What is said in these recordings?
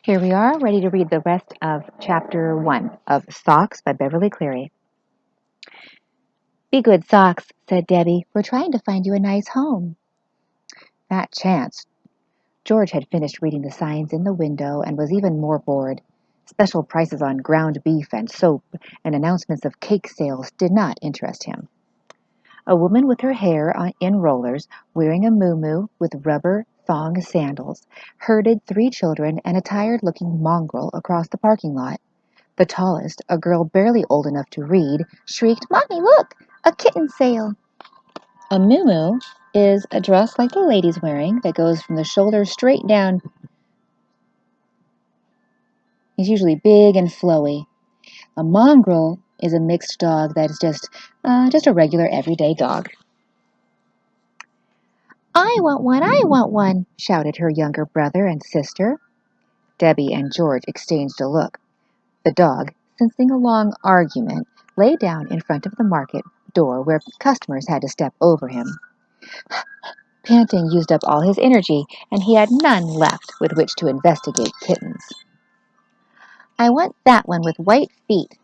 Here we are, ready to read the rest of Chapter 1 of Socks by Beverly Cleary. Be good, Socks, said Debbie. We're trying to find you a nice home. That chance. George had finished reading the signs in the window and was even more bored. Special prices on ground beef and soap and announcements of cake sales did not interest him. A woman with her hair in rollers, wearing a muumuu with rubber thong sandals, herded 3 children and a tired-looking mongrel across the parking lot. The tallest, a girl barely old enough to read, shrieked, "Mommy, look! A kitten sale!" A muumuu is a dress like the lady's wearing that goes from the shoulders straight down. He's usually big and flowy. A mongrel is a mixed dog that is just a regular everyday dog. I want one, shouted her younger brother and sister. Debbie and George exchanged a look. The dog, sensing a long argument, lay down in front of the market door where customers had to step over him. Panting used up all his energy, and he had none left with which to investigate kittens. I want that one with white feet.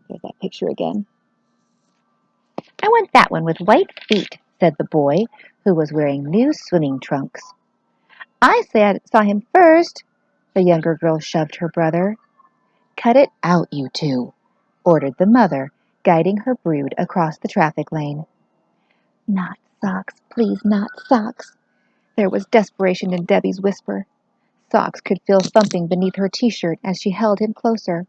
Here's that picture again. I want that one with white feet, said the boy, who was wearing new swimming trunks. Saw him first. The younger girl shoved her brother. Cut it out, you two, ordered the mother, guiding her brood across the traffic lane. Not Socks, please, not Socks. There was desperation in Debbie's whisper. Socks could feel something beneath her t-shirt as she held him closer.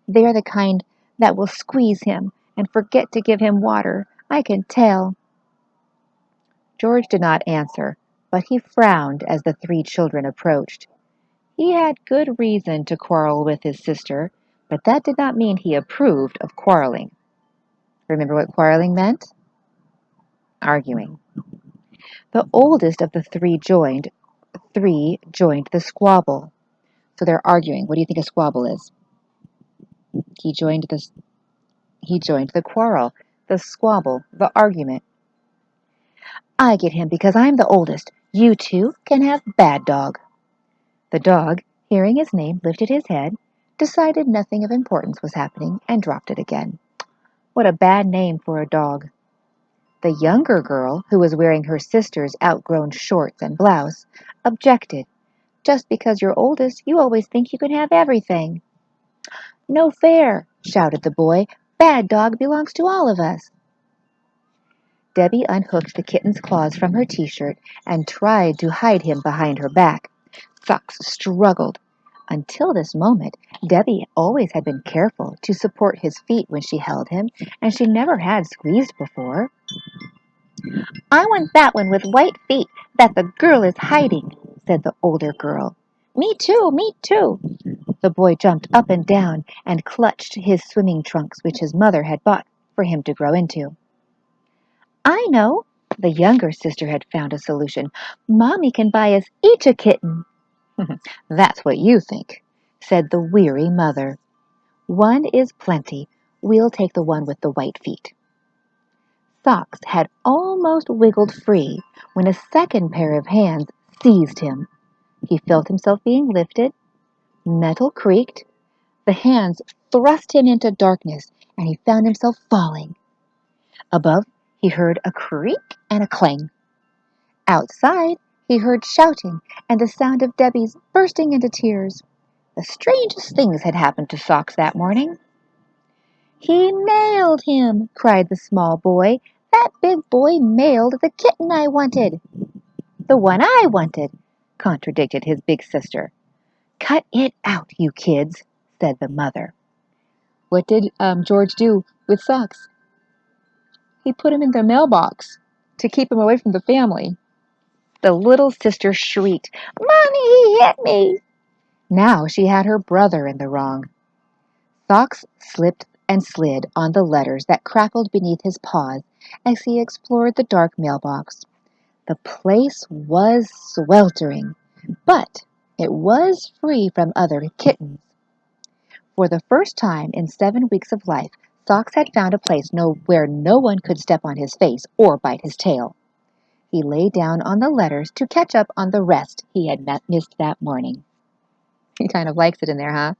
They're the kind that will squeeze him and forget to give him water. I can tell. George did not answer, but he frowned as the 3 children approached. He had good reason to quarrel with his sister, but that did not mean he approved of quarreling. Remember what quarreling meant? Arguing. The oldest of the 3 joined the squabble. So they're arguing. What do you think a squabble is? He joined the quarrel, the squabble, the argument. I get him because I'm the oldest. You 2 can have Bad Dog. The dog, hearing his name, lifted his head, decided nothing of importance was happening, and dropped it again. What a bad name for a dog. The younger girl, who was wearing her sister's outgrown shorts and blouse, objected. Just because you're oldest, you always think you can have everything. No fair, shouted the boy. Bad Dog belongs to all of us. Debbie unhooked the kitten's claws from her t-shirt and tried to hide him behind her back. Socks struggled. Until this moment, Debbie always had been careful to support his feet when she held him, and she never had squeezed before. I want that one with white feet that the girl is hiding, said the older girl. Me too, me too. The boy jumped up and down and clutched his swimming trunks, which his mother had bought for him to grow into. I know. The younger sister had found a solution. Mommy can buy us each a kitten. That's what you think, said the weary mother. One is plenty. We'll take the one with the white feet. Socks had almost wiggled free when a second pair of hands seized him. He felt himself being lifted. Metal creaked. The hands thrust him into darkness, and he found himself falling. Above, he heard a creak and a clang. Outside, he heard shouting and the sound of Debbie's bursting into tears. The strangest things had happened to Socks that morning. He nailed him, cried the small boy. That big boy mailed the kitten I wanted. The one I wanted, contradicted his big sister. Cut it out, you kids, said the mother. What did George do with Socks? He put him in the mailbox to keep him away from the family. The little sister shrieked, Mommy, he hit me! Now she had her brother in the wrong. Socks slipped and slid on the letters that crackled beneath his paws as he explored the dark mailbox. The place was sweltering, but it was free from other kittens. For the first time in 7 weeks of life, Socks had found a place where no one could step on his face or bite his tail. He lay down on the letters to catch up on the rest he had missed that morning. He kind of likes it in there, huh?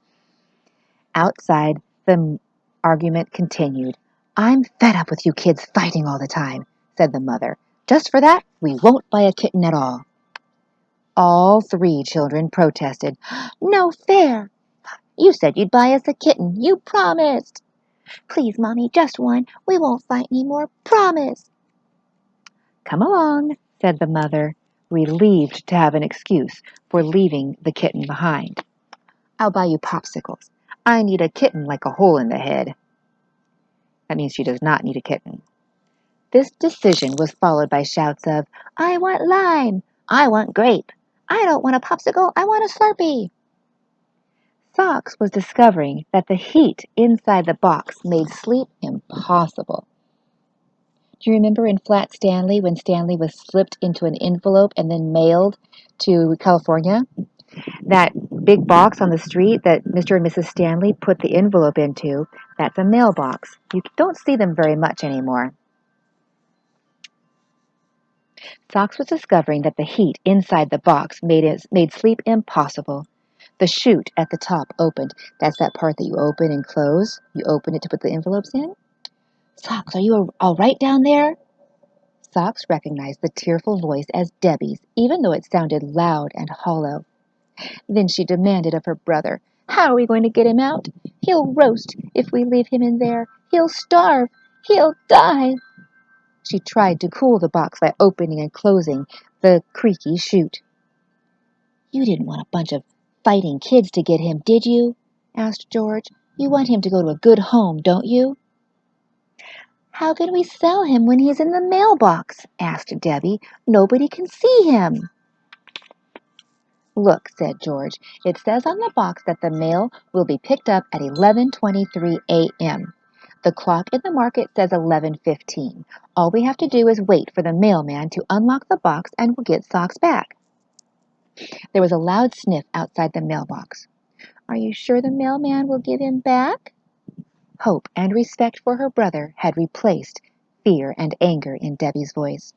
Outside, the argument continued. "I'm fed up with you kids fighting all the time," said the mother. "Just for that, we won't buy a kitten at all." All three children protested. "No fair! You said you'd buy us a kitten. You promised." "Please, Mommy, just one. We won't fight any more. Promise." "Come along," said the mother, relieved to have an excuse for leaving the kitten behind. "I'll buy you popsicles. I need a kitten like a hole in the head." That means she does not need a kitten. This decision was followed by shouts of, "I want lime! I want grape! I don't want a popsicle, I want a Slurpee!" Socks was discovering that the heat inside the box made sleep impossible. Do you remember in Flat Stanley when Stanley was slipped into an envelope and then mailed to California? That big box on the street that Mr. and Mrs. Stanley put the envelope into, that's a mailbox. You don't see them very much anymore. Socks was discovering that the heat inside the box made sleep impossible. The chute at the top opened. That's that part that you open and close. You open it to put the envelopes in. "Socks, are you all right down there?" Socks recognized the tearful voice as Debbie's, even though it sounded loud and hollow. Then she demanded of her brother, "How are we going to get him out? He'll roast if we leave him in there. He'll starve. He'll die." She tried to cool the box by opening and closing the creaky chute. "You didn't want a bunch of fighting kids to get him, did you?" asked George. "You want him to go to a good home, don't you?" "How can we sell him when he's in the mailbox?" asked Debbie. "Nobody can see him." "Look," said George, "it says on the box that the mail will be picked up at 11:23 a.m. The clock in the market says 11:15. All we have to do is wait for the mailman to unlock the box and we'll get Socks back." There was a loud sniff outside the mailbox. "Are you sure the mailman will give him back?" Hope and respect for her brother had replaced fear and anger in Debbie's voice.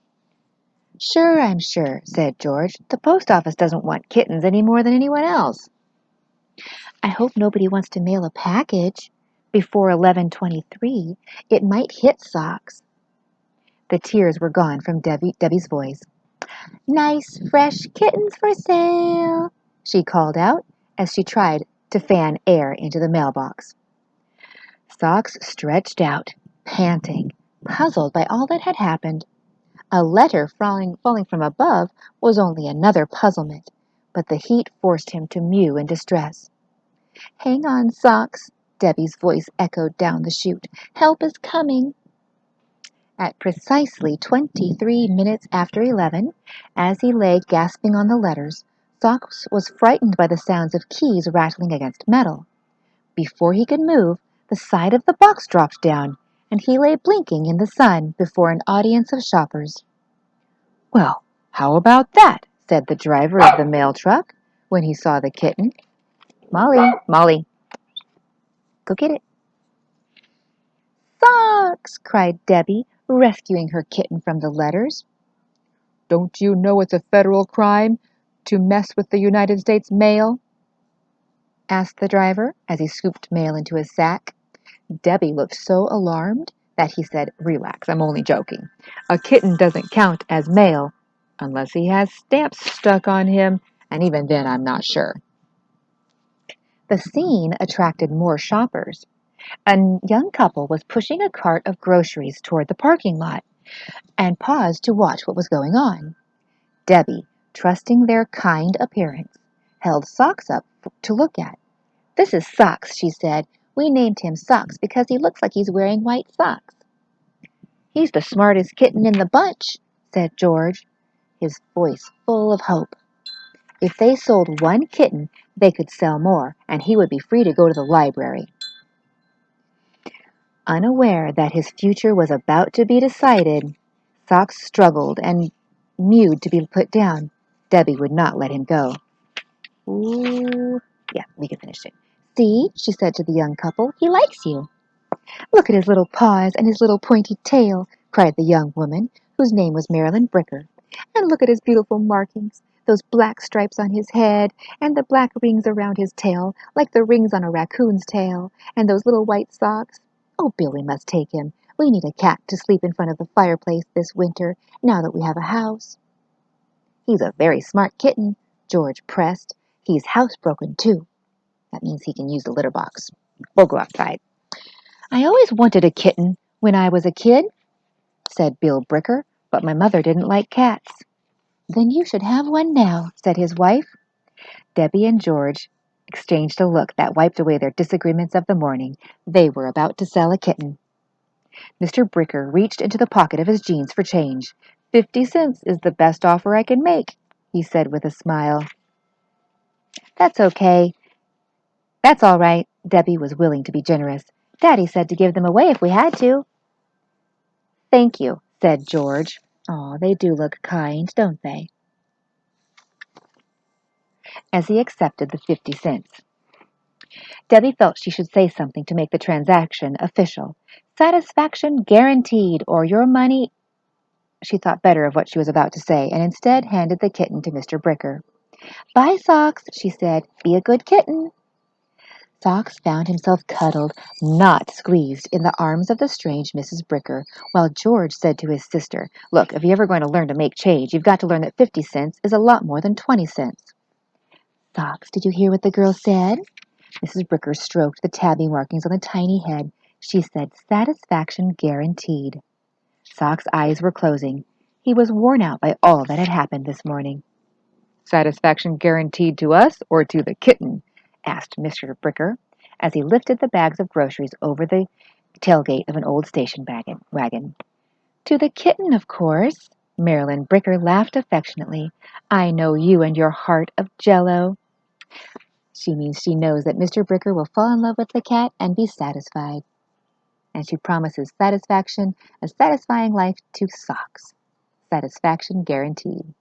"Sure, I'm sure," said George. "The post office doesn't want kittens any more than anyone else." "I hope nobody wants to mail a package before 11:23. It might hit Socks." The tears were gone from Debbie's voice. "Nice, fresh kittens for sale," she called out as she tried to fan air into the mailbox. Socks stretched out, panting, puzzled by all that had happened. A letter falling from above was only another puzzlement, but the heat forced him to mew in distress. "Hang on, Socks," Debbie's voice echoed down the chute. "Help is coming." At precisely 23 minutes after 11, as he lay gasping on the letters, Socks was frightened by the sounds of keys rattling against metal. Before he could move, the side of the box dropped down, and he lay blinking in the sun before an audience of shoppers. "Well, how about that?" said the driver of the mail truck when he saw the kitten. Molly, go get it." "Socks!" cried Debbie, rescuing her kitten from the letters. "Don't you know it's a federal crime to mess with the United States mail?" asked the driver as he scooped mail into his sack. Debbie looked so alarmed that he said, "Relax, I'm only joking. A kitten doesn't count as mail unless he has stamps stuck on him, and even then I'm not sure." The scene attracted more shoppers. A young couple was pushing a cart of groceries toward the parking lot and paused to watch what was going on. Debbie, trusting their kind appearance, held Socks up to look at. "This is Socks," she said. "We named him Socks because he looks like he's wearing white socks." "He's the smartest kitten in the bunch," said George, his voice full of hope. If they sold one kitten, they could sell more, and he would be free to go to the library. Unaware that his future was about to be decided, Socks struggled and mewed to be put down. Debbie would not let him go. "Ooh, yeah, we can finish it. See," she said to the young couple, "he likes you." "Look at his little paws and his little pointy tail," cried the young woman, whose name was Marilyn Bricker. "And look at his beautiful markings. Those black stripes on his head, and the black rings around his tail, like the rings on a raccoon's tail, and those little white socks. Oh, Bill, we must take him. We need a cat to sleep in front of the fireplace this winter, now that we have a house." "He's a very smart kitten," George pressed. "He's housebroken, too. That means he can use the litter box. We'll go outside." "I always wanted a kitten when I was a kid," said Bill Bricker, "but my mother didn't like cats." "Then you should have one now," said his wife. Debbie and George exchanged a look that wiped away their disagreements of the morning. They were about to sell a kitten. Mr. Bricker reached into the pocket of his jeans for change. "50 cents is the best offer I can make," he said with a smile. "That's okay. That's all right." Debbie was willing to be generous. "Daddy said to give them away if we had to." "Thank you," said George. "Aw, they do look kind, don't they?" As he accepted the 50 cents. Debbie felt she should say something to make the transaction official. "Satisfaction guaranteed, or your money—" She thought better of what she was about to say, and instead handed the kitten to Mr. Bricker. "Bye, Socks," she said. "Be a good kitten." Socks found himself cuddled, not squeezed, in the arms of the strange Mrs. Bricker, while George said to his sister, "Look, if you're ever going to learn to make change, you've got to learn that 50 cents is a lot more than 20 cents. "Socks, did you hear what the girl said?" Mrs. Bricker stroked the tabby markings on the tiny head. "She said satisfaction guaranteed." Sock's eyes were closing. He was worn out by all that had happened this morning. "Satisfaction guaranteed to us or to the kitten?" asked Mr. Bricker, as he lifted the bags of groceries over the tailgate of an old station wagon. "To the kitten, of course." Marilyn Bricker laughed affectionately. "I know you and your heart of jello." She means she knows that Mr. Bricker will fall in love with the cat and be satisfied. And she promises satisfaction, a satisfying life to Socks. Satisfaction guaranteed.